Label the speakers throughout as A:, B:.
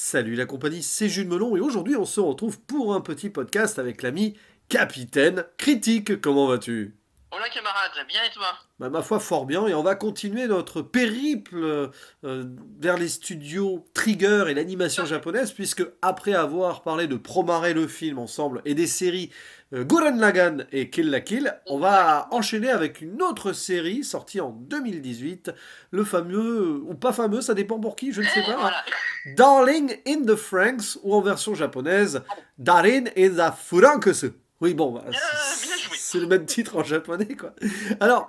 A: Salut la compagnie, c'est Jules Melon et aujourd'hui on se retrouve pour un petit podcast avec l'ami Capitaine Critique. Comment vas-tu?
B: Hola camarade, bien et toi?
A: Bah, ma foi fort bien et on va continuer notre périple vers les studios Trigger et l'animation japonaise puisque après avoir parlé de Promare le film ensemble et des séries Gurren Lagann et Kill la Kill, on va
B: Exactement.
A: enchaîner avec une autre série sortie en 2018, le fameux, ou pas fameux, ça dépend pour qui, je ne sais pas, hein,
B: Voilà.
A: Darling in the Franxx ou en version japonaise Darin in the Franxx. Oui, bon, bah,
B: Bien joué.
A: c'est le même titre en japonais, quoi. Alors,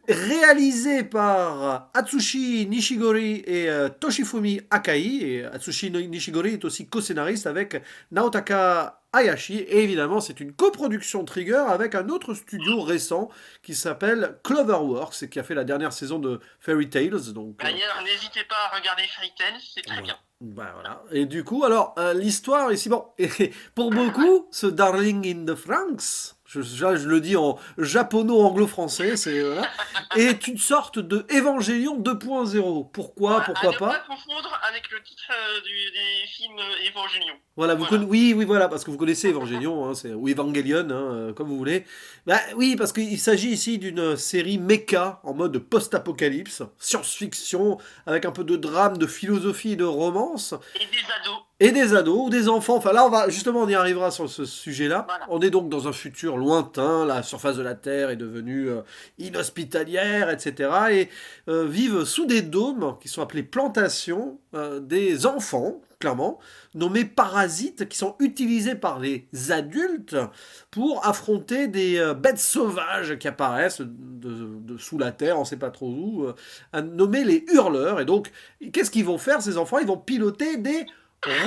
A: réalisé par Atsushi Nishigori et Toshifumi Akai. Et Atsushi Nishigori est aussi co-scénariste avec Naotaka Hayashi. Et évidemment, c'est une coproduction Trigger avec un autre studio récent qui s'appelle Cloverworks et qui a fait la dernière saison de Fairy Tales. Donc,
B: D'ailleurs, n'hésitez pas à regarder Fairy Tail, c'est très
A: voilà.
B: bien.
A: Bah voilà. Et du coup, alors, l'histoire ici, bon, et pour beaucoup, ce Darling in the Franxx, je le dis en japono-anglo-français, c'est voilà, est une sorte de Évangélion 2.0. Pourquoi?
B: Voilà, à
A: Pourquoi
B: ne pas
A: pas?
B: confondre avec le titre des films Évangélion.
A: Voilà,
B: Voilà.
A: oui, oui, voilà, parce que vous connaissez Evangelion, hein, ou Evangelion, hein, comme vous voulez. Bah oui, parce qu'il s'agit ici d'une série mecha en mode post-apocalypse, science-fiction, avec un peu de drame, de philosophie et de romance.
B: Et des ados.
A: Et des ados ou des enfants. Enfin là, justement, on y arrivera sur ce sujet-là.
B: Voilà.
A: On est donc dans un futur lointain. La surface de la Terre est devenue inhospitalière, etc. Et vivent sous des dômes qui sont appelés plantations des enfants, clairement, nommés parasites, qui sont utilisés par les adultes pour affronter des bêtes sauvages qui apparaissent sous la Terre, on ne sait pas trop où, nommés les hurleurs. Et donc, qu'est-ce qu'ils vont faire, ces enfants? Ils vont piloter des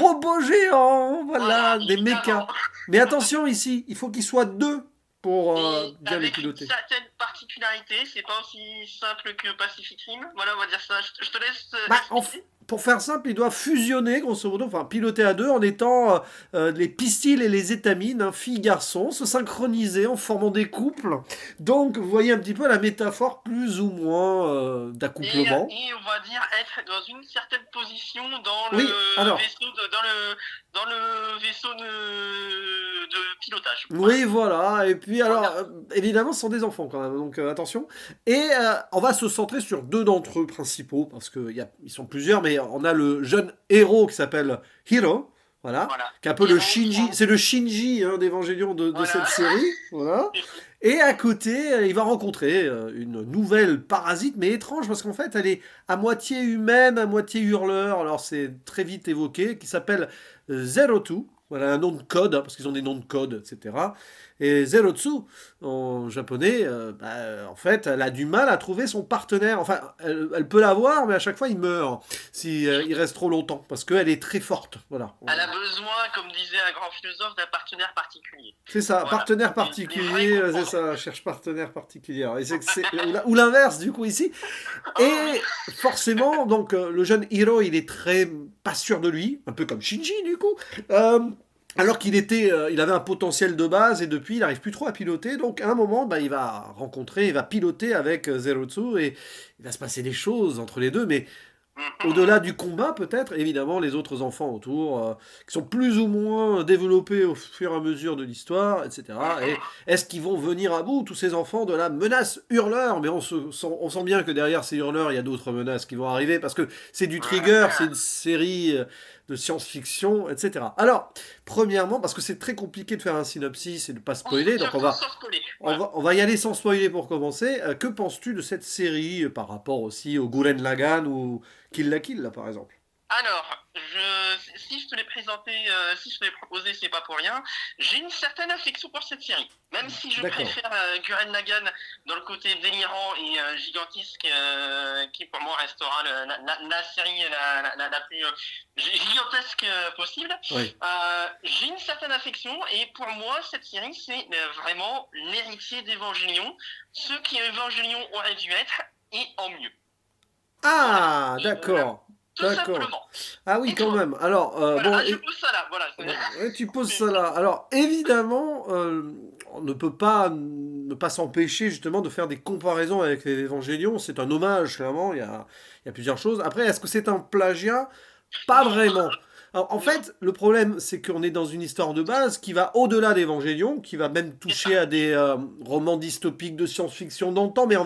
A: robots géants,
B: Voilà,
A: voilà, des
B: évidemment.
A: mechas. Mais attention ici, il faut qu'ils soient deux pour
B: Et
A: bien les
B: avec une
A: piloter.
B: certaine particularité, c'est pas aussi simple que Pacific Rim. Voilà, on va dire ça. Je te laisse
A: Bah,
B: expliquer.
A: pour faire simple, ils doivent fusionner, grosso modo, enfin piloter à deux en étant les pistils et les étamines, hein, filles-garçons, se synchroniser en formant des couples. Donc, vous voyez un petit peu la métaphore plus ou moins d'accouplement.
B: Et on va dire être dans une certaine position dans
A: Oui,
B: le
A: alors,
B: vaisseau dans le vaisseau de pilotage. Voilà.
A: oui, voilà. Et puis,
B: On va
A: alors,
B: dire.
A: évidemment, ce sont des enfants quand même, donc attention. Et on va se centrer sur deux d'entre eux principaux, parce qu'ils sont plusieurs, mais on a le jeune héros qui s'appelle Hiro, voilà,
B: Voilà.
A: qui est un peu le
B: Héros,
A: Shinji, c'est le Shinji hein, d'Evangelion de cette
B: voilà.
A: série, voilà. Et à côté, il va rencontrer une nouvelle parasite, mais étrange, parce qu'en fait, elle est à moitié humaine, à moitié hurleur, alors c'est très vite évoqué, qui s'appelle Zero Two. Voilà un nom de code, hein, parce qu'ils ont des noms de code, etc. Et Zerotsu, en japonais, en fait, elle a du mal à trouver son partenaire. Enfin, elle peut l'avoir, mais à chaque fois, il meurt si il reste trop longtemps, parce qu'elle est très forte. Voilà.
B: Elle a besoin, comme disait un grand philosophe, d'un partenaire particulier.
A: C'est ça,
B: Voilà.
A: partenaire
B: Les vrais
A: particulier, c'est
B: comprendront.
A: ça, cherche partenaire particulier. Alors, ou l'inverse, du coup, ici.
B: Oh oui.
A: Et forcément, donc, le jeune Hiro, il est très pas sûr de lui, un peu comme Shinji, du coup. Euh, alors il avait un potentiel de base et depuis, il n'arrive plus trop à piloter. Donc, à un moment, bah, il va piloter avec Zerotsu et il va se passer des choses entre les deux. Mais au-delà du combat, peut-être, évidemment, les autres enfants autour, qui sont plus ou moins développés au fur et à mesure de l'histoire, etc. Et est-ce qu'ils vont venir à bout, tous ces enfants, de la menace hurleur? Mais on sent bien que derrière ces hurleurs, il y a d'autres menaces qui vont arriver, parce que c'est du Trigger, c'est une série de science-fiction, etc. Alors, premièrement, parce que c'est très compliqué de faire un synopsis et de ne pas spoiler, donc
B: Surtout sans spoiler. Voilà.
A: on va y aller sans spoiler pour commencer. Que penses-tu de cette série par rapport aussi au Gurren Lagann ou Kill la Kill, là, par exemple?
B: Alors, si je te l'ai présenté, si je te l'ai proposé, c'est pas pour rien. J'ai une certaine affection pour cette série. Même si je
A: D'accord.
B: préfère Gurren Lagann dans le côté délirant et gigantesque, qui pour moi restera la série la plus gigantesque possible,
A: Oui.
B: j'ai une certaine affection et pour moi, cette série, c'est vraiment l'héritier d'Evangelion, ce qu'Evangelion aurait dû être et en mieux. Voilà.
A: Ah, d'accord.
B: Tout
A: D'accord.
B: simplement.
A: Ah oui,
B: Et
A: quand
B: toi?
A: même. Alors,
B: Voilà,
A: bon,
B: je pose ça là, voilà.
A: ouais, tu poses ça là. Alors, évidemment, on ne peut pas ne pas s'empêcher justement de faire des comparaisons avec les Évangélions. C'est un hommage, clairement. Il y a plusieurs choses. Après, est-ce que c'est un plagiat? Pas
B: Non,
A: vraiment. Alors, en fait, le problème, c'est qu'on est dans une histoire de base qui va au-delà d'Evangelion, qui va même toucher à des romans dystopiques de science-fiction dans le temps, mais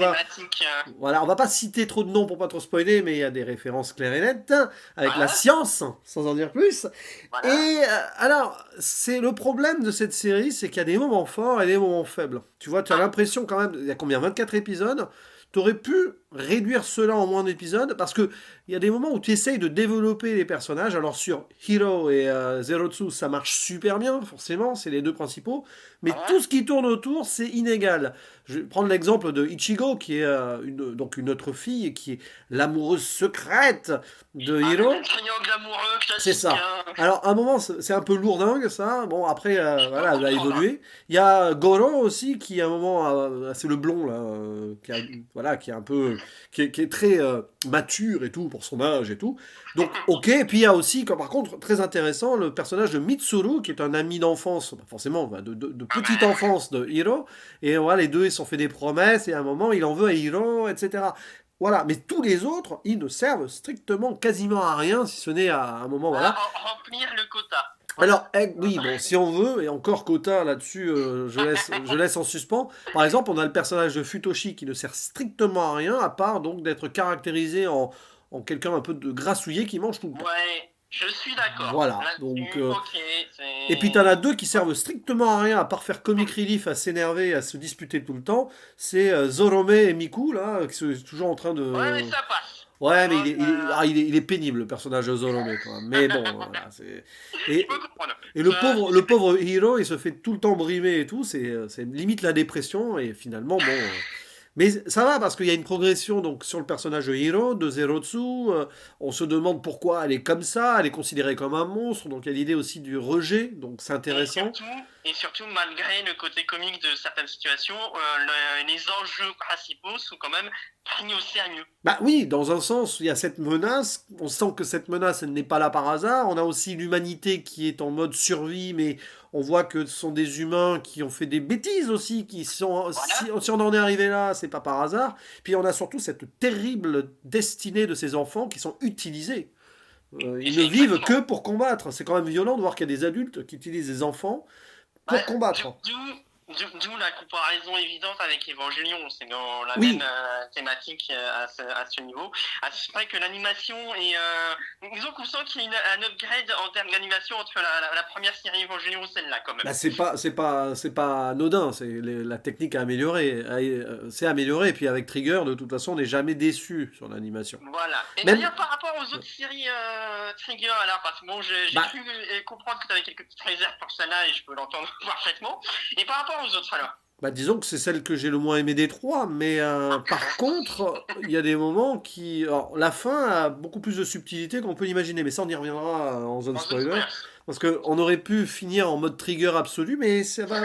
A: voilà, on va pas citer trop de noms pour pas trop spoiler, mais il y a des références claires et nettes avec la science, sans en dire plus.
B: Voilà.
A: Et alors, c'est le problème de cette série, c'est qu'il y a des moments forts et des moments faibles. Tu vois, tu as l'impression quand même, il y a combien, 24 épisodes? T'aurais pu réduire cela en moins d'épisodes parce que il y a des moments où tu essayes de développer les personnages. Alors sur Hiro et Zerotsu, ça marche super bien, forcément, c'est les deux principaux. Mais tout ce qui tourne autour, c'est inégal. Je vais prendre l'exemple de Ichigo, qui est donc une autre fille, qui est l'amoureuse secrète de Hiro.
B: Un triangle amoureux classique.
A: C'est ça. Alors, à un moment, c'est un peu lourdingue, ça. Bon, après, voilà, elle a évolué. Il y a Goro aussi, qui, à un moment, c'est le blond, là, qui est un peu... qui est très mature et tout, pour son âge et tout. Donc, ok. Et puis, il y a aussi, par contre, très intéressant, le personnage de Mitsuru, qui est un ami d'enfance, forcément, de petite enfance de Hiro. Et voilà, les deux, ils se sont fait des promesses, et à un moment, il en veut à Hiro, etc. Voilà, mais tous les autres, ils ne servent strictement quasiment à rien, si ce n'est à un moment, voilà.
B: Remplir le quota.
A: Alors, oui, bon, si on veut, et encore quota là-dessus, je laisse en suspens. Par exemple, on a le personnage de Futoshi qui ne sert strictement à rien, à part donc d'être caractérisé en quelqu'un un peu de grassouillet qui mange tout le temps.
B: Ouais. Je suis d'accord.
A: Voilà, donc... Et puis t'en as deux qui servent strictement à rien, à part faire comic relief, à s'énerver, à se disputer tout le temps. C'est Zorome et Miku, là, qui sont toujours en train de...
B: Ouais, mais ça passe.
A: Ouais, mais il est pénible, le personnage de Zorome, quand même. Mais bon, voilà, c'est... Et le pauvre Hiro, il se fait tout le temps brimer et tout, c'est limite la dépression, et finalement, bon... Mais ça va parce qu'il y a une progression donc sur le personnage de Hiro, de Zerotsu. On se demande pourquoi elle est comme ça, elle est considérée comme un monstre. Donc il y a l'idée aussi du rejet, donc c'est intéressant.
B: Et surtout, malgré le côté comique de certaines situations, les enjeux principaux sont quand même pris au sérieux.
A: Bah oui, dans un sens, il y a cette menace. On sent que cette menace, elle n'est pas là par hasard. On a aussi l'humanité qui est en mode survie, mais on voit que ce sont des humains qui ont fait des bêtises aussi, qui sont... Voilà. Si on en est arrivé là, c'est pas par hasard. Puis on a surtout cette terrible destinée de ces enfants qui sont utilisés. Ils ne vivent que pour combattre. C'est quand même violent de voir qu'il y a des adultes qui utilisent des enfants pour combattre.
B: D'où la comparaison évidente avec Evangelion, c'est dans la même thématique à ce niveau. C'est vrai que l'animation est... disons qu'on sent qu'il y a un upgrade en termes d'animation entre la première série Evangelion et celle-là quand même.
A: Bah, c'est pas anodin, la technique a amélioré, c'est amélioré, et puis avec Trigger, de toute façon, on n'est jamais déçu sur l'animation.
B: Voilà. Et d'ailleurs, par rapport aux autres séries Trigger, alors, parce que bon, j'ai pu comprendre que tu avais quelques petites réserves pour celle-là, et je peux l'entendre parfaitement. Et par rapport aux autres, alors?
A: Bah, disons que c'est celle que j'ai le moins aimée des trois, mais par contre, il y a des moments qui... Alors, la fin a beaucoup plus de subtilité qu'on peut l'imaginer, mais ça, on y reviendra en zone spoiler. Parce qu'on aurait pu finir en mode Trigger absolu, mais ça va...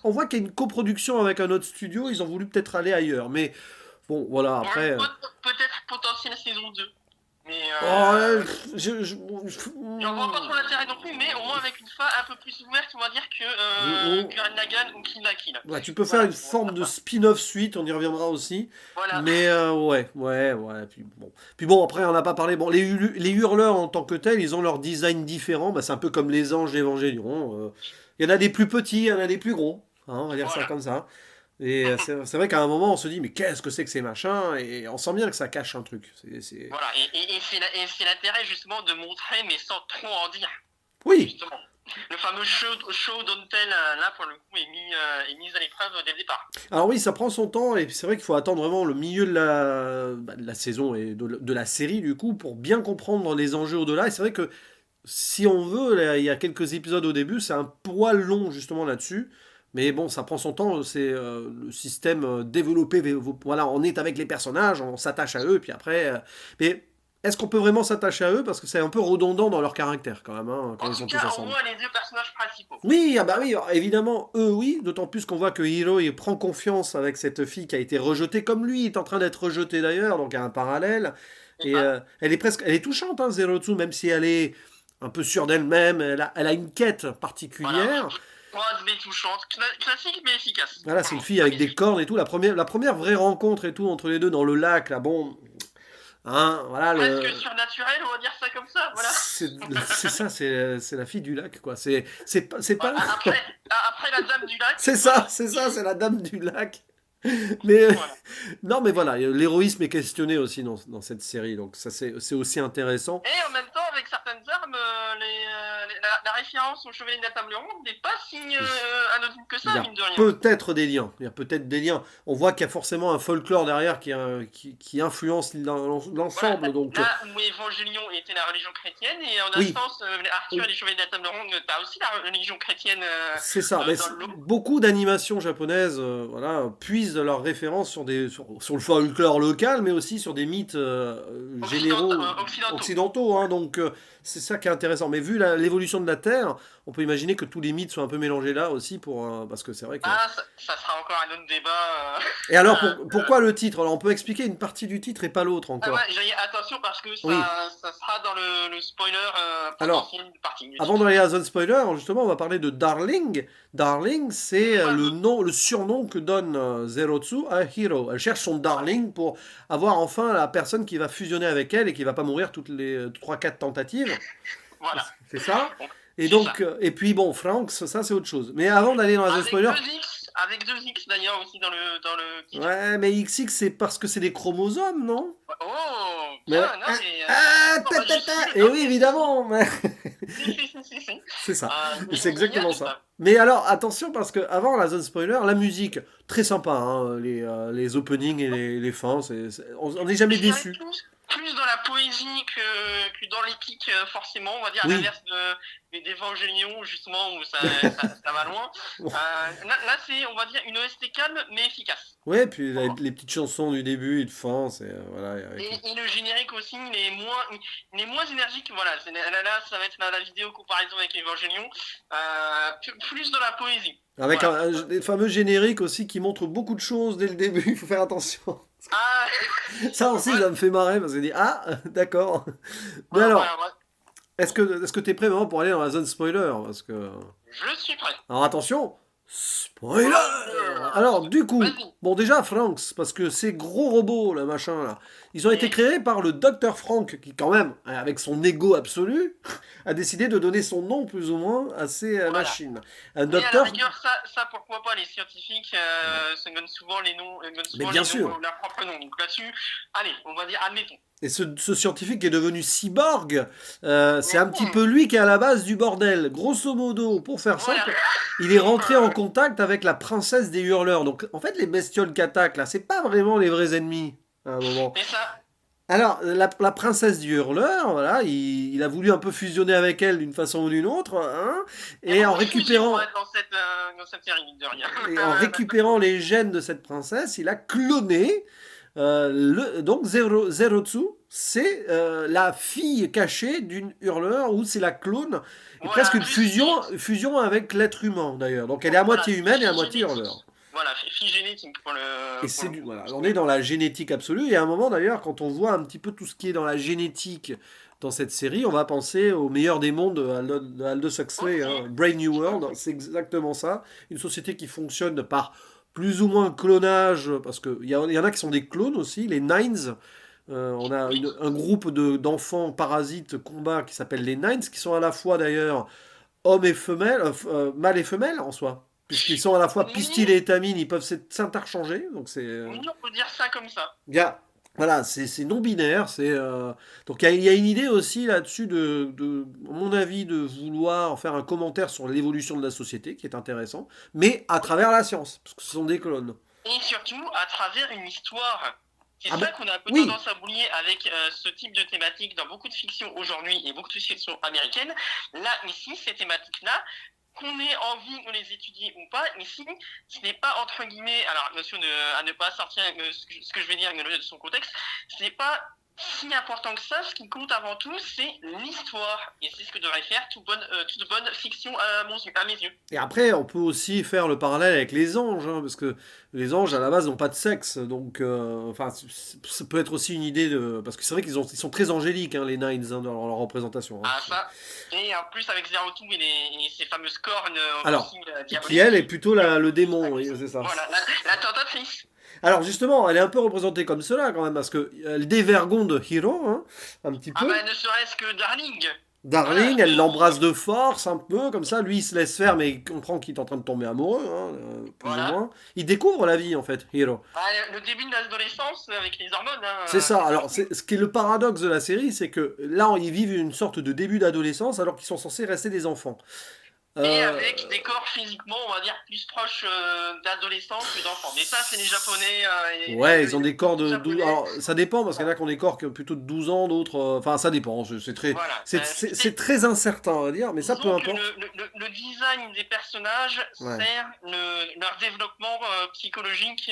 A: on voit qu'il y a une coproduction avec un autre studio, ils ont voulu peut-être aller ailleurs, mais bon, voilà, après...
B: Peut-être potentielle saison 2. Mais j'en vois pas trop l'intérêt non plus, mais au moins avec une fin un peu plus ouverte, on va dire que Gurren Lagann ou Kill la Kill.
A: Ouais, tu peux faire une forme de spin-off suite, on y reviendra aussi. Voilà. Mais ouais. Puis bon, après, on n'a pas parlé. Bon, les hurleurs en tant que tels, ils ont leur design différent. Bah, c'est un peu comme les anges d'Evangelion. Il y en a des plus petits, il y en a des plus gros. Hein, on va dire ça comme ça. Et c'est vrai qu'à un moment, on se dit, mais qu'est-ce que c'est que ces machins? Et on sent bien que ça cache un truc.
B: Voilà, et c'est l'intérêt justement de montrer, mais sans trop en dire.
A: Oui.
B: Justement. Le fameux show don't tell, là, pour le coup, est mis à l'épreuve dès le départ.
A: Alors oui, ça prend son temps, et c'est vrai qu'il faut attendre vraiment le milieu de la saison et de la série, du coup, pour bien comprendre les enjeux au-delà. Et c'est vrai que, si on veut, là, il y a quelques épisodes au début, c'est un poil long, justement, là-dessus. Mais bon, ça prend son temps, c'est le système développé. Voilà, on est avec les personnages, on s'attache à eux, puis après... mais est-ce qu'on peut vraiment s'attacher à eux? Parce que c'est un peu redondant dans leur caractère, quand même, hein, quand ils sont tous ensemble.
B: En tout cas, les deux personnages principaux.
A: Oui, évidemment, eux, oui. D'autant plus qu'on voit que Hiro, il prend confiance avec cette fille qui a été rejetée, comme lui, il est en train d'être rejeté d'ailleurs, donc il y a un parallèle. Et elle est touchante, hein, Zerotsu, même si elle est un peu sûre d'elle-même, elle a une quête particulière.
B: Voilà. Mais touchante, classique mais efficace.
A: Voilà, c'est une fille avec des cornes et tout. La première vraie rencontre et tout entre les deux dans le lac, là, bon, Hein, voilà
B: presque surnaturel, on va dire ça comme ça, voilà.
A: c'est ça, c'est la fille du lac, quoi. C'est pas.
B: Après la dame du lac, voilà.
A: C'est ça, c'est la dame du lac. Mais
B: Voilà.
A: non, mais voilà, l'héroïsme est questionné aussi dans cette série, donc ça c'est aussi intéressant.
B: Et en même temps, avec certaines armes, la référence au chevalier de la table ronde n'est pas si anodine que
A: Il y
B: ça,
A: a
B: mine de rien.
A: peut-être des liens. Il y a peut-être des liens. On voit qu'il y a forcément un folklore derrière qui influence
B: Voilà,
A: l'ensemble. Donc,
B: là où Évangélion était la religion chrétienne, et en un
A: oui,
B: sens, Arthur et les chevaliers de la table ronde, t'as aussi la religion chrétienne
A: c'est ça. Mais
B: dans le lot.
A: beaucoup d'animations japonaises voilà, puisent leurs références sur le folklore local, mais aussi sur des mythes généraux occidentaux. Hein. Donc, c'est ça qui est intéressant. Mais vu l'évolution de la Terre, on peut imaginer que tous les mythes sont un peu mélangés là aussi, parce que c'est vrai que.
B: Ah, ça sera encore un autre débat.
A: Et alors, pourquoi le titre? Alors, on peut expliquer une partie du titre et pas l'autre
B: Ah
A: encore.
B: ouais, attention parce que
A: Oui.
B: ça sera dans le spoiler
A: Alors,
B: potentiel d'une partie du
A: avant
B: titre.
A: d'aller à Zone Spoiler, justement, on va parler de Darling. Darling, c'est le surnom que donne Zerotsu à Hiro. Elle cherche son Darling pour avoir enfin la personne qui va fusionner avec elle et qui va pas mourir toutes les 3-4 tentatives.
B: Voilà.
A: C'est ça. Et
B: C'est
A: donc,
B: ça.
A: et puis bon, Franks, ça c'est autre chose. Mais avant d'aller dans la Zone Spoiler.
B: Avec deux X d'ailleurs aussi dans le titre.
A: Ouais, mais XX c'est parce que c'est des chromosomes, non?
B: Oh,
A: Mais...
B: bien, non, mais.
A: Et oui, évidemment. Mais...
B: Si.
A: C'est ça.
B: Mais
A: C'est exactement
B: il y a
A: ça. Mais alors, attention, parce que avant la zone spoiler, la musique, très sympa, hein, les openings et les fins, on n'est jamais déçu.
B: Plus dans la poésie que dans l'épique, forcément, on va dire, à
A: Oui.
B: l'inverse d'Evangélion, justement, où ça va loin. Là, c'est, on va dire, une OST calme, mais efficace.
A: Ouais, puis les petites chansons du début et de fin, c'est... voilà.
B: Et le générique aussi, il est moins énergique, voilà. Là, ça va être la vidéo comparaison avec Evangélion, plus dans la poésie.
A: Avec
B: voilà.
A: des fameux génériques aussi qui montrent beaucoup de choses dès le début, il faut faire attention.
B: Ah.
A: Ça aussi, ça me fait marrer, parce que je dis, ah, d'accord. Mais
B: Ouais,
A: alors,
B: ouais.
A: est-ce que t'es prêt vraiment pour aller dans la zone spoiler? Parce que...
B: Je suis prêt.
A: Alors attention, spoiler! Alors du coup, bon déjà Franks, parce que ces gros robots, là, machin, là, ils ont été créés par le Dr Frank, qui quand même, avec son ego absolu, a décidé de donner son nom plus ou moins à ces machines. Un
B: Mais à la
A: docteur...
B: rigueur, ça pourquoi pas, les scientifiques se donnent souvent les noms,
A: Mais bien sûr.
B: leur propre nom. Donc là-dessus, allez, on va dire admettons.
A: Et ce scientifique qui est devenu cyborg, c'est un petit peu lui qui est à la base du bordel. Grosso modo, pour faire simple, il est rentré en contact avec la princesse des hurleurs. Donc en fait, les bestioles qu'attaquent là, c'est pas vraiment les vrais ennemis à un moment.
B: Mais ça...
A: Alors, la princesse du hurleur, voilà, il a voulu un peu fusionner avec elle d'une façon ou d'une autre, hein, et en récupérant...
B: dans cette série, de rien.
A: Et en récupérant les gènes de cette princesse, il a cloné... donc Zerotsu, c'est la fille cachée d'une hurleur, ou c'est la clone, et
B: Voilà,
A: presque une fusion avec l'être humain d'ailleurs. Donc elle est à moitié humaine et à moitié hurleur.
B: Voilà, fille génétique pour le.
A: Et voilà, on est dans la génétique absolue. Et à un moment d'ailleurs, quand on voit un petit peu tout ce qui est dans la génétique dans cette série, on va penser au meilleur des mondes de Aldous Huxley, hein, Brave New World. C'est exactement ça. Une société qui fonctionne par plus ou moins clonage, parce qu'il y en a qui sont des clones aussi, les Nines. On a un groupe d'enfants parasites combat qui s'appelle les Nines, qui sont à la fois d'ailleurs hommes et femelles, mâles et femelles en soi. Puisqu'ils sont à la fois pistil et étamine, ils peuvent s'interchanger. Donc c'est.
B: Oui, on peut dire ça comme ça.
A: Voilà, c'est non binaire. Donc il y a une idée aussi là-dessus à mon avis, de vouloir faire un commentaire sur l'évolution de la société qui est intéressant, mais à travers la science, parce que ce sont des clones.
B: Et surtout à travers une histoire. C'est ça qu'on a un peu
A: oui.
B: tendance à oublier avec ce type de thématique dans beaucoup de fiction aujourd'hui et beaucoup de fiction américaine. Là, ici, ces thématiques-là, qu'on ait envie de les étudier ou pas, ici, ce n'est pas entre guillemets, alors attention à ne pas sortir ce que je vais dire de son contexte, ce n'est pas si important que ça. Ce qui compte avant tout, c'est l'histoire. Et c'est ce que devrait faire toute bonne fiction à mes yeux.
A: Et après, on peut aussi faire le parallèle avec les anges, hein, parce que les anges, à la base, n'ont pas de sexe. Donc, ça peut être aussi une idée de... Parce que c'est vrai qu'ils sont très angéliques, hein, les Nines, hein, dans leur représentation. Hein.
B: Ah, ça. Et en plus, avec Zerotsu et ses fameuses cornes
A: alors,
B: aussi, diaboliques.
A: qui, elle, est plutôt le démon, oui, c'est ça.
B: Voilà, la tentatrice.
A: Alors justement, elle est un peu représentée comme cela quand même, parce que elle dévergonde Hiro, hein, un petit
B: Ah
A: peu.
B: bah, ne serait-ce que Darling. Voilà.
A: Darling, elle l'embrasse de force un peu, comme ça. Lui, il se laisse faire, mais il comprend qu'il est en train de tomber amoureux, hein, plus ou
B: Voilà.
A: moins. Il découvre la vie, en fait, Hiro.
B: Bah, le début de l'adolescence avec les hormones, hein,
A: C'est ça.
B: c'est ça
A: Alors,
B: aussi.
A: ce qui est le paradoxe de la série, c'est que là, ils vivent une sorte de début d'adolescence, alors qu'ils sont censés rester des enfants.
B: Et
A: Euh,
B: avec des corps physiquement, on va dire, plus proches d'adolescents que d'enfants. Mais ça, c'est les Japonais et
A: Ouais, ils ont des corps
B: les
A: de 12.
B: Japonais.
A: Alors, ça dépend, parce qu'il y en a
B: Voilà.
A: qui ont des corps plutôt de 12 ans, d'autres. Enfin, ça dépend. C'est très,
B: Voilà.
A: c'est très incertain, on va dire, mais ça, peu
B: Disons que
A: importe.
B: le design des personnages
A: Ouais.
B: sert leur développement psychologique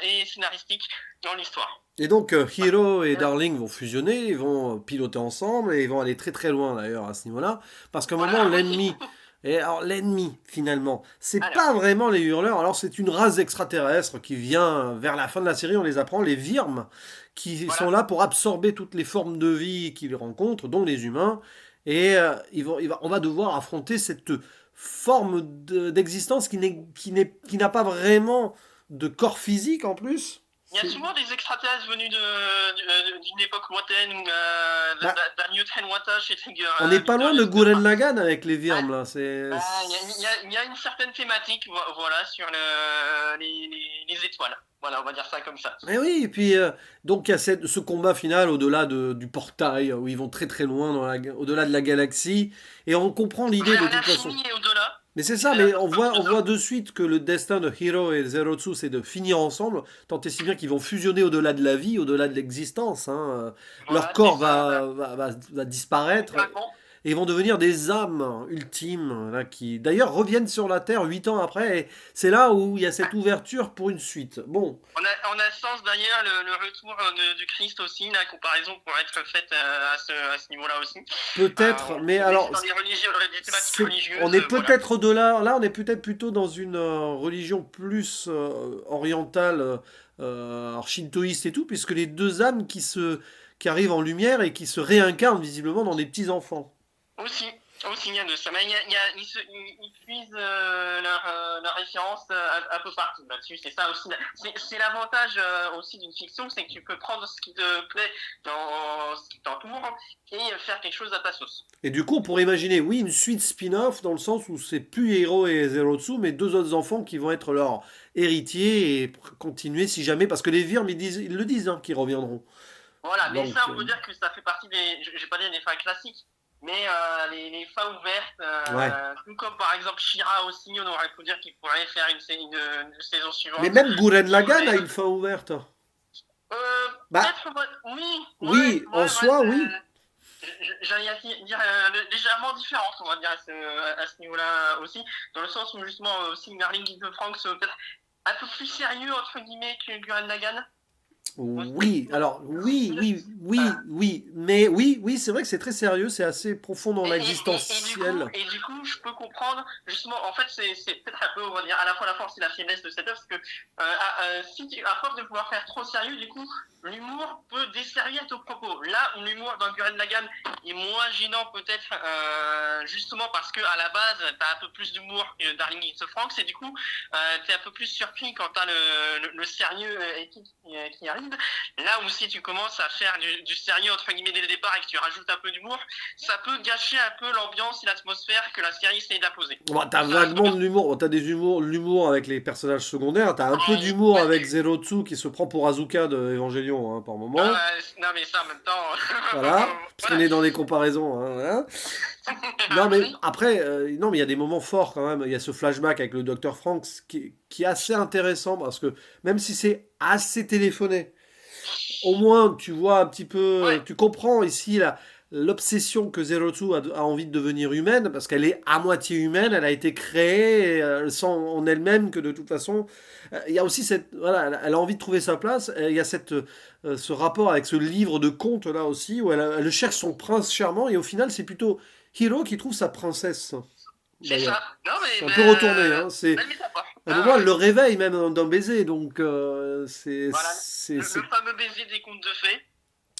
B: et scénaristique dans l'histoire.
A: Et donc, Hiro et
B: Euh,
A: Darling vont fusionner, ils vont piloter ensemble, et ils vont aller très très loin d'ailleurs à ce niveau-là, parce qu'à un moment,
B: Voilà, oui.
A: l'ennemi. Et alors, l'ennemi, finalement, c'est
B: Alors,
A: pas vraiment les hurleurs, alors c'est une race extraterrestre qui vient vers la fin de la série, on les apprend, les Wyrms, qui sont
B: voilà.
A: là pour absorber toutes les formes de vie qu'ils rencontrent, dont les humains, et on va devoir affronter cette forme d'existence qui n'a pas vraiment de corps physique en plus.
B: Il y a souvent des extraterrestres venus d'une époque lointaine ou
A: Bah,
B: d'un lieu très lointain chez Trigger.
A: on n'est pas
B: De
A: loin de
B: l'Est.
A: Gurren Lagann avec les
B: Ah,
A: Wyrms là. C'est
B: il y a une certaine thématique, voilà, sur les étoiles. Voilà, on va dire ça comme ça.
A: mais oui, et puis donc il y a ce combat final au-delà du portail où ils vont très très loin au-delà de la galaxie et on comprend l'idée de
B: Vers
A: toute façon.
B: l'infini et au-delà.
A: Mais c'est
B: C'est
A: ça, mais
B: un
A: on
B: pseudo.
A: voit de suite que le destin de Hiro et Zerotsu c'est de finir ensemble, tant et si bien qu'ils vont fusionner au-delà de la vie, au-delà de l'existence, hein. Leur
B: Voilà, c'est
A: corps
B: ça.
A: va disparaître.
B: Littéralement.
A: Et ils vont devenir des âmes ultimes, là, qui d'ailleurs reviennent sur la Terre 8 ans après. Et c'est là où il y a cette ouverture pour une suite. Bon,
B: On a sens d'ailleurs le retour du Christ aussi, la comparaison pourrait être faite à ce niveau-là aussi.
A: peut-être, mais
B: On est
A: alors,
B: dans des thématiques
A: on
B: religieuses,
A: est
B: voilà.
A: peut-être au-delà. Là, on est peut-être plutôt dans une religion plus orientale, alors shintoïste et tout, puisque les deux âmes qui arrivent en lumière et qui se réincarnent visiblement dans des petits enfants.
B: Aussi, aussi, il y a de ça. Mais ils puisent leur référence un peu partout là-dessus. C'est ça aussi. C'est l'avantage aussi d'une fiction, c'est que tu peux prendre ce qui te plaît dans ce qui t'entoure et faire quelque chose à ta sauce.
A: Et du coup, on pourrait imaginer, oui, une suite spin-off dans le sens où c'est plus Hiro et Zerotsu, mais deux autres enfants qui vont être leurs héritiers et continuer si jamais, parce que les Wyrms, ils le disent, hein, qu'ils reviendront.
B: Voilà, mais
A: Donc,
B: ça, on peut dire que ça fait partie des, je vais pas dire des fins classiques, mais les fins ouvertes,
A: ouais.
B: tout comme par exemple Shira aussi, on aurait pu dire qu'il pourrait faire une saison
A: Mais
B: suivante.
A: même Gurren
B: Qui
A: Lagann a
B: aurait-
A: une fin ouverte. Bah,
B: Peut-être, oui,
A: oui, en soi, oui.
B: j'allais dire légèrement différente, on va dire à ce niveau-là aussi, dans le sens où justement aussi Merlin de Franks peut-être un peu plus sérieux entre guillemets que Gurren Lagann.
A: Oui, alors
B: Voilà.
A: mais oui, c'est vrai que c'est très sérieux, c'est assez profond dans l'existentiel.
B: Et du coup, je peux comprendre, justement, en fait, c'est peut-être un peu, on va dire, à la fois la force et la faiblesse de cette œuvre, parce que à force de vouloir faire trop sérieux, du coup, l'humour peut desservir ton propos. Là où l'humour dans Gurren Lagann est moins gênant, peut-être, justement parce que à la base, t'as un peu plus d'humour que Darling in the Franxx, et du coup, t'es un peu plus surpris quand t'as le sérieux épique qui arrive. Là où si tu commences à faire du sérieux entre guillemets dès le départ et que tu rajoutes un peu d'humour, ça peut gâcher un peu l'ambiance et l'atmosphère que la série essaie d'imposer.
A: Bah, t'as
B: Ça,
A: vaguement de l'humour, t'as l'humour avec les personnages secondaires, t'as un peu d'humour
B: ouais.
A: avec Zerotsu qui se prend pour Azuka de Evangelion, hein, par moment.
B: Non mais ça en même temps.
A: Voilà, parce qu'on
B: Voilà.
A: est dans les comparaisons, hein, voilà. Non mais après, non mais il y a des moments forts quand même. Il y a ce flashback avec le docteur Franks qui est assez intéressant parce que même si c'est assez téléphoné, au moins tu vois un petit peu,
B: Ouais.
A: tu comprends ici l'obsession que Zerotsu a envie de devenir humaine parce qu'elle est à moitié humaine, elle a été créée, elle sent en elle-même que de toute façon, il y a aussi cette, voilà, elle a envie de trouver sa place. Il y a ce rapport avec ce livre de contes là aussi où elle cherche son prince charmant et au final c'est plutôt Hiro qui trouve sa princesse.
B: C'est
A: D'ailleurs,
B: ça. Non mais
A: c'est un peu retourné, hein. C'est
B: belle métaphore.
A: à un moment elle le réveille même d'un baiser, donc
B: Voilà. Le fameux baiser des contes de fées.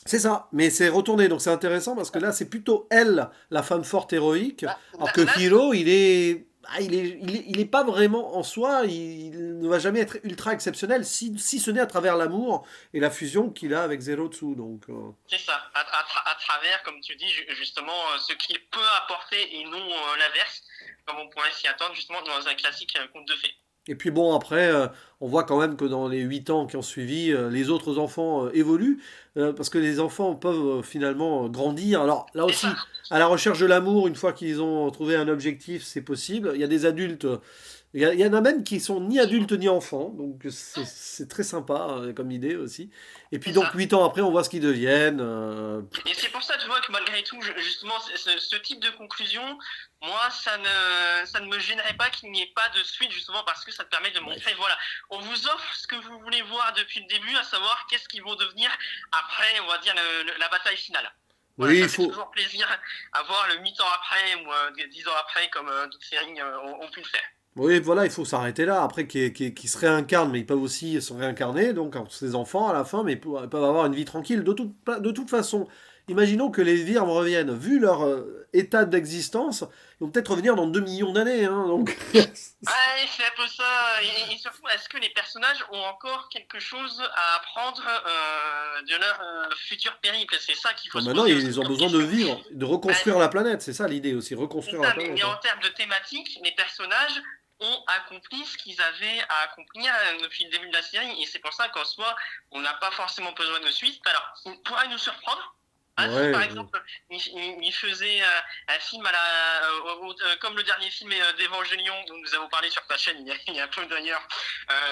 A: c'est ça. Mais c'est retourné, donc c'est intéressant parce que là c'est plutôt elle la femme forte héroïque,
B: Là,
A: alors que
B: là,
A: Hiro il est il est pas vraiment en soi, il ne va jamais être ultra exceptionnel si ce n'est à travers l'amour et la fusion qu'il a avec Zenitsu. Donc,
B: C'est ça, à travers, comme tu dis, justement, ce qui peut apporter et non l'inverse, comme on pourrait s'y attendre justement dans un classique conte de fées.
A: et puis bon, après, on voit quand même que dans les 8 ans qui ont suivi, les autres enfants évoluent, parce que les enfants peuvent finalement grandir. Alors là
B: C'est ça.
A: aussi, à la recherche de l'amour, une fois qu'ils ont trouvé un objectif, c'est possible. Il y a des adultes, il y en a même qui sont ni adultes ni enfants, donc c'est très sympa comme idée aussi. Et puis
B: C'est
A: donc
B: ça.
A: 8 ans après, on voit ce qu'ils deviennent.
B: Et c'est pour ça, tu vois, que malgré tout, justement, ce type de conclusion, moi, ça ne me gênerait pas qu'il n'y ait pas de suite, justement, parce que ça te permet de montrer, voilà, on vous offre ce que vous voulez voir depuis le début, à savoir qu'est-ce qu'ils vont devenir après, on va dire, la bataille finale. Voilà,
A: Oui,
B: ça
A: il
B: fait
A: faut.
B: toujours plaisir à voir le 8 ans après, ou 10 ans après, comme d'autres séries ont pu le faire.
A: Oui, voilà, il faut s'arrêter là. Après, qu'ils se réincarnent, mais ils peuvent aussi se réincarner, donc ces enfants à la fin, mais ils peuvent avoir une vie tranquille. De toute façon, imaginons que les Virmes reviennent. Vu leur état d'existence, ils vont peut-être revenir dans 2 millions d'années. Hein, donc,
B: Ouais, c'est un peu ça. Et surtout, est-ce que les personnages ont encore quelque chose à apprendre de leur futur périple? C'est ça qu'il faut
A: bon,
B: se
A: maintenant,
B: poser aussi
A: ils ont
B: comme
A: besoin de
B: question.
A: vivre, de
B: Bah,
A: reconstruire la planète. C'est ça l'idée aussi,
B: c'est
A: reconstruire la
B: ça,
A: planète.
B: mais
A: Hein.
B: en termes de thématique, les personnages ont accompli ce qu'ils avaient à accomplir depuis le début de la série. Et c'est pour ça qu'en soi, on n'a pas forcément besoin de suite. Alors, on pourrait nous surprendre. Ah, si
A: Ouais,
B: par exemple il faisait un film à comme le dernier film d'Evangelion dont nous avons parlé sur ta chaîne il y a peu d'ailleurs,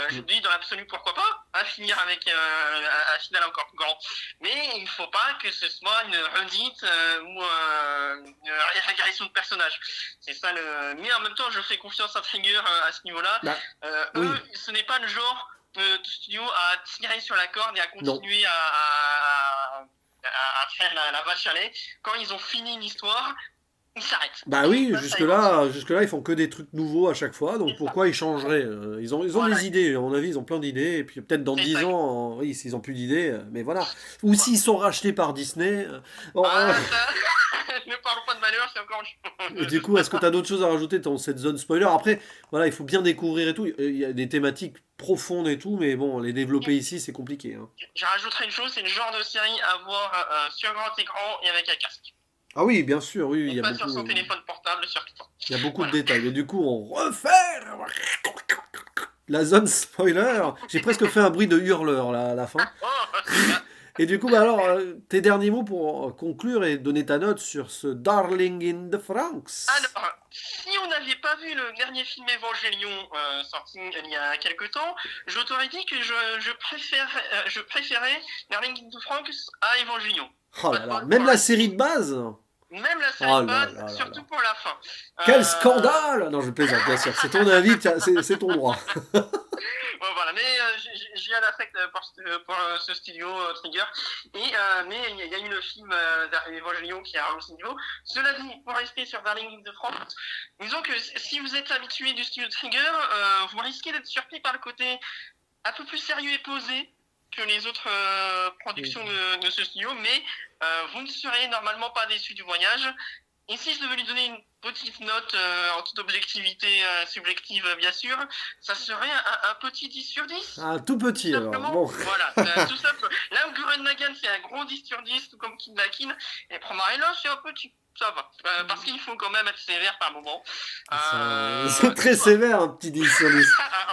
B: je me dis dans l'absolu pourquoi pas finir avec un final encore plus grand, mais il ne faut pas que ce soit une redite ou une régression de personnage. C'est ça mais en même temps je fais confiance à Trigger à ce niveau-là.
A: bah, oui,
B: Eux, ce n'est pas le genre de studio à tirer sur la corde et à
A: non.
B: continuer à faire la vache à lait. Quand ils ont fini une histoire, ils s'arrêtent.
A: Bah
B: Et
A: oui,
B: ça évolue.
A: jusque-là, ils font que des trucs nouveaux à chaque fois, donc
B: C'est ça.
A: pourquoi ils changeraient ils ont
B: Voilà,
A: des idées, à mon avis, ils ont plein d'idées, et puis peut-être dans
B: c'est
A: 10
B: ça.
A: ans, oui, s'ils ont plus d'idées, mais voilà. Ou
B: Voilà.
A: s'ils sont rachetés par Disney. Bon,
B: Ah, ça, ne parlons pas de malheur, c'est encore
A: du coup, est-ce que tu as d'autres choses à rajouter dans cette zone spoiler? Après, voilà, il faut bien découvrir et tout, il y a des thématiques profondes et tout, mais bon, les développer ici, c'est compliqué. Hein.
B: Je rajouterai une chose, c'est le genre de série à voir sur grand écran et avec un casque.
A: Ah oui, bien sûr, oui,
B: Et pas sur son téléphone portable surtout.
A: il y a beaucoup de
B: Voilà.
A: détails. Et du coup, on refait la zone spoiler. J'ai presque fait un bruit de hurleur là, à la fin.
B: Oh, c'est ça.
A: Et du coup, bah alors, tes derniers mots pour conclure et donner ta note sur ce Darling in the Franxx.
B: Alors, si on n'avait pas vu le dernier film Evangelion sorti il y a quelques temps, je t'aurais dit que je préférais Darling in the Franxx à Evangelion.
A: Oh là là, même la série de base.
B: Même la série
A: Oh
B: de
A: là
B: base,
A: là là là.
B: surtout pour la fin.
A: Quel scandale! Non, je plaisante, bien sûr. C'est ton avis, c'est ton droit.
B: Bon, voilà, mais j'ai un affect pour ce studio Trigger. Mais il y a eu le film d'Evangelion qui a un aussi niveau. Cela dit, pour rester sur Darling in the Franxx, disons que si vous êtes habitué du studio Trigger, vous risquez d'être surpris par le côté un peu plus sérieux et posé que les autres productions de ce studio, mais vous ne serez normalement pas déçu du voyage. Et si je devais lui donner une petite note en toute objectivité subjective, bien sûr, ça serait un petit 10 sur 10.
A: Ah, tout petit
B: Tout
A: alors.
B: simplement.
A: Bon.
B: Voilà, tout simple. Là où Gurren Lagann, c'est un gros 10 sur 10, tout comme Kid Lakin, et Promarella, c'est un petit. Ça va. Parce qu'il faut quand même être sévère par moment.
A: C'est très sévère, un petit 10 sur 10.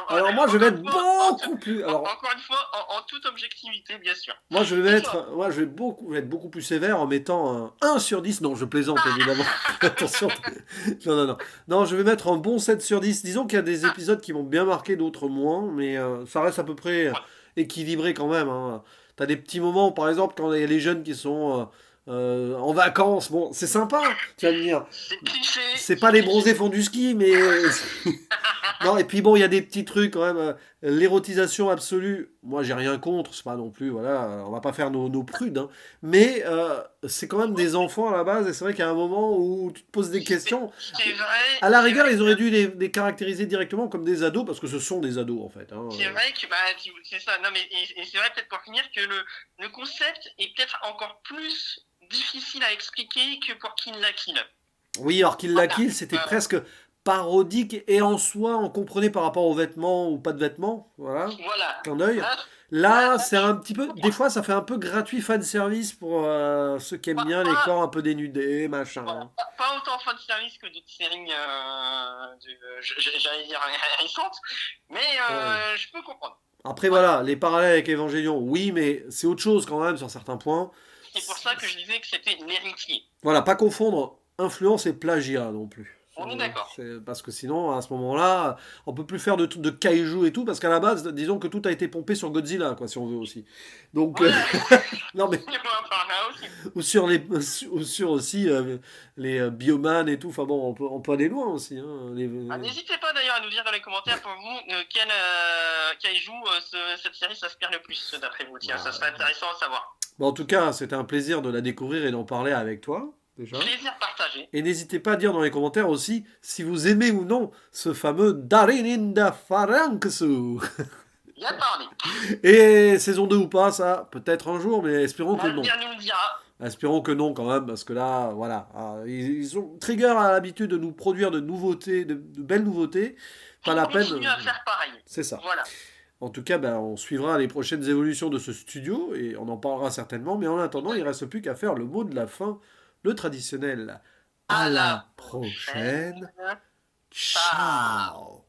A: Alors moi, je vais mettre beaucoup plus. Alors,
B: encore une fois, en toute objectivité, bien sûr.
A: moi, je vais être beaucoup plus sévère en mettant un 1 sur 10. Non, je plaisante évidemment. Attention. Non, non, non. Non, je vais mettre un bon 7 sur 10. Disons qu'il y a des épisodes qui m'ont bien marqué, d'autres moins, mais ça reste à peu près équilibré quand même. Hein. T'as des petits moments, par exemple, quand il y a les jeunes qui sont en vacances. Bon, c'est sympa, tu vas me dire.
B: C'est cliché.
A: C'est pas les bronzés font du ski, mais. Non, et puis bon, il y a des petits trucs quand même. L'érotisation absolue, moi j'ai rien contre, c'est pas non plus, voilà, on va pas faire nos prudes, hein. Mais c'est quand même des enfants à la base, et c'est vrai qu'il y a un moment où tu te poses des questions.
B: C'est vrai.
A: À la rigueur,
B: vrai
A: ils auraient dû les caractériser directement comme des ados, parce que ce sont des ados en fait. Hein.
B: C'est vrai que c'est ça. Non mais et c'est vrai peut-être pour finir que le concept est peut-être encore plus difficile à expliquer que pour Kill la Kill.
A: Oui, alors Kill la
B: Voilà.
A: Kill, c'était presque parodique et en soi, on comprenait par rapport aux vêtements ou pas de vêtements. Voilà,
B: Voilà.
A: clin d'œil.
B: Là,
A: Là,
B: là,
A: c'est un petit peu. Des fois, ça fait un peu gratuit fan service pour ceux qui aiment
B: pas,
A: bien les
B: pas-
A: corps un peu dénudés,
B: voilà,
A: machin.
B: pas autant fan service que d'autres séries, j'allais dire récentes, mais
A: Ouais.
B: je peux comprendre.
A: Après,
B: Voilà.
A: voilà, les parallèles avec Evangelion, oui, mais c'est autre chose quand même sur certains points.
B: C'est pour ça que je disais que c'était l'héritier.
A: Voilà, pas confondre influence et plagiat non plus.
B: On est d'accord.
A: Parce que sinon, à ce moment-là, on peut plus faire de kaiju et tout, parce qu'à la base, disons que tout a été pompé sur Godzilla, quoi, si on veut aussi. Donc,
B: Voilà.
A: non mais,
B: On va en parler aussi.
A: ou sur aussi les Bioman et tout. Enfin bon, on peut aller loin aussi. Hein,
B: Ah, n'hésitez pas d'ailleurs à nous dire dans les commentaires pour vous quel kaiju cette série s'inspire le plus d'après vous. Tiens, ça serait intéressant à savoir.
A: Bon, en tout cas, c'était un plaisir de la découvrir et d'en parler avec toi, déjà.
B: Plaisir partagé.
A: Et n'hésitez pas à dire dans les commentaires aussi si vous aimez ou non ce fameux Darininda Faranksu.
B: Bien parlé.
A: Et saison 2 ou pas, ça, peut-être un jour, mais espérons que non.
B: L'avenir nous le dira.
A: Espérons que non quand même, parce que là, voilà. Ils ont Trigger a l'habitude de nous produire de nouveautés, de belles nouveautés. Pas la peine.
B: Continue à faire pareil.
A: C'est ça.
B: Voilà.
A: En tout cas, ben, on suivra les prochaines évolutions de ce studio et on en parlera certainement. Mais en attendant, il ne reste plus qu'à faire le mot de la fin, le traditionnel. À
B: À
A: la
B: la
A: prochaine.
B: prochaine. Ciao.
A: Ciao.